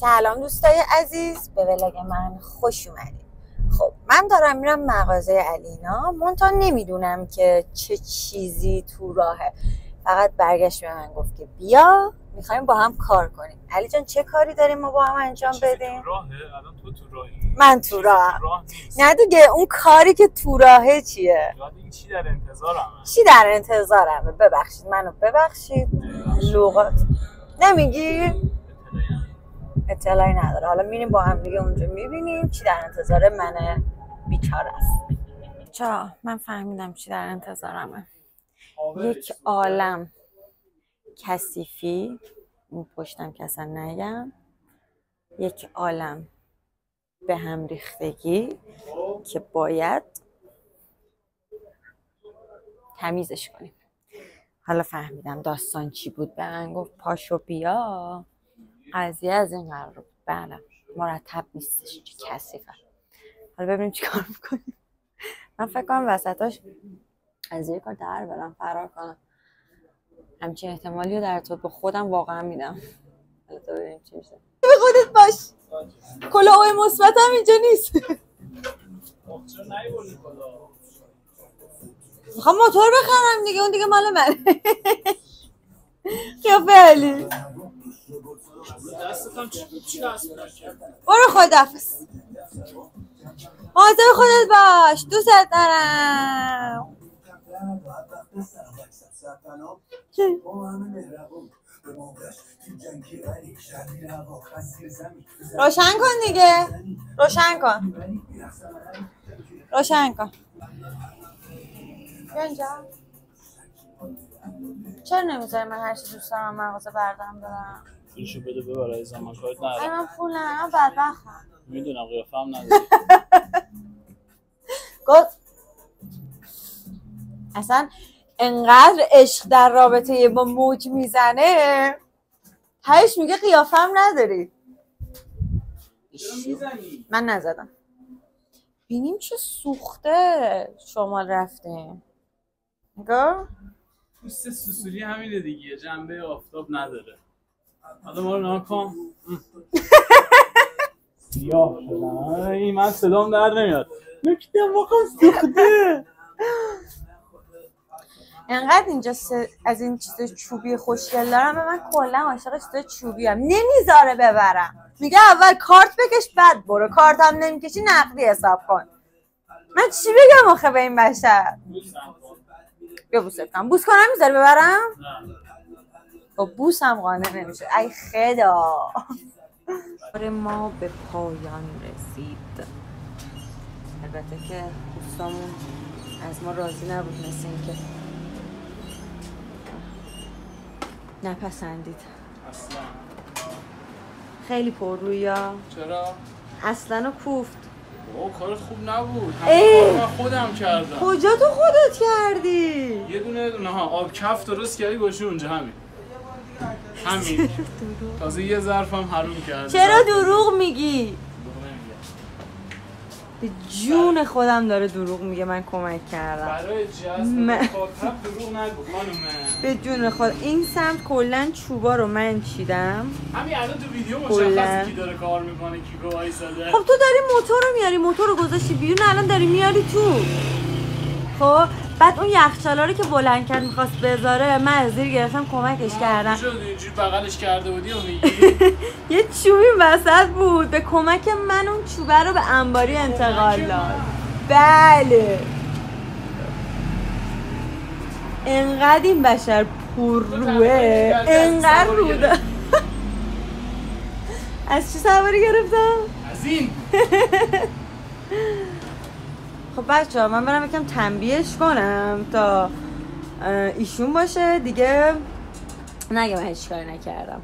سلام دوستای عزیز، به ولاگ من خوش اومدید. خب من دارم میرم مغازه علینا، منتها نمیدونم که چه چیزی تو راهه. فقط برگشت به من گفت که بیا میخوایم با هم کار کنیم. علی جان چه کاری داریم ما با هم انجام بدیم؟ تو راهه؟ الان تو راهی؟ من تو راه نه دیگه. اون کاری که تو راهه چیه؟ چی در انتظارم؟ چی در انتظارمه؟ ببخشید منو ببخشید. لغات نمیگی؟ اطلاعی نداره. حالا میریم با هم دیگه اونجا میبینیم چی در انتظار من بیچاره است. من فهمیدم چی در انتظارمه. یک عالم کثیفی، اون پشتم که اصلا نگم، یک عالم به هم ریختگی که باید تمیزش کنیم. حالا فهمیدم داستان چی بود. به من گفت پاشو بیا، قضیه از این قرار بود. بله مرتب نیستش، چه کثیفه. حالا ببینیم چی کار میکنیم. من فکر کنم وسطاش از یه کار در برم، فرار کنم. همچین احتمالی رو در تو به خودم واقعا میدم. حالا تو ببینیم چی میشه. به خودت باش، کلاه مثبت هم اینجا نیست. میخوام موتور بخرم دیگه، اون دیگه مال من. قیافه علی برو خداحافظ، مواظب خودت باش، دوست دارم. روشن کن دیگه، روشن کن، روشن کن. اینجا چرا نمیذاری من هر چی دوست دارم مغازه بردارم برم؟ پولشو بده ببر از زمان کارت ندارم. من پول ندارم، بدبختم. میدونم قیافه هم نداری. گفت اصلا انقدر عشق در رابطه با موج میزنه، هیچ میگه قیافه هم نداری. من نزدم. بینیم چه سوخته شمال رفتیم. نگاه پوست سوسوری همینه دیگه، جنبه آفتاب نداره. حالا ما رو ناکن سیاه شدن. این من صدام در نمیاد. نکته واقعا سوخته. انقدر اینجا از این چیز چوبی خوشگل دارم. من کلا عاشق چیز چوبی هم. نمیذاره ببرم، میگه اول کارت بکش بعد برو. کارت هم نمیکشی نقدی حساب کن. من چی بگم آخه به این بشر؟ بیا بوست کنم. بوس کنم میذاره ببرم؟ با بوس هم قانع نمیشه. ای خدا. ما به پایان رسید. البته که دوستامون از ما راضی نبود، مثل این که نپسندید. اصلا خیلی پر روی ها. چرا؟ اصلا کوفت. کارت خوب نبود. همه کار خودم کردم. کجا تو خودت کردی؟ یه دونه آب کف درست کردی گوشه اونجا. همین تازه یه ظرفم حروم کرد. چرا دروغ میگی؟ به جون خودم داره دروغ میگه. من کمک کردم برای جذب مخاطب. دروغ نگو خانومه. به جون خود. این سمت کلا چوبا رو من چیدم. همین الان تو ویدیو مشخصه کی داره کار میکنه، کی گو وایساده. خب تو داری موتور رو میاری، موتور رو گذاشتی بیرون، الان داری میاری تو. خب بعد اون یخچالا رو که بلند کرد میخواست بذاره، من از زیر گرفتم کمکش کردم. اینجوری بغلش کرده بودی و میگی یه چوبی وسط بود، به کمک من اون چوبه رو به انباری انتقال داد. بله انقدر این بشر پر روه، انقدر روده. از چی سواری گرفتم؟ از این. خب بچه ها من برم یکم تنبیهش کنم تا ایشون باشه دیگه نگه من هیچ کاری نکردم.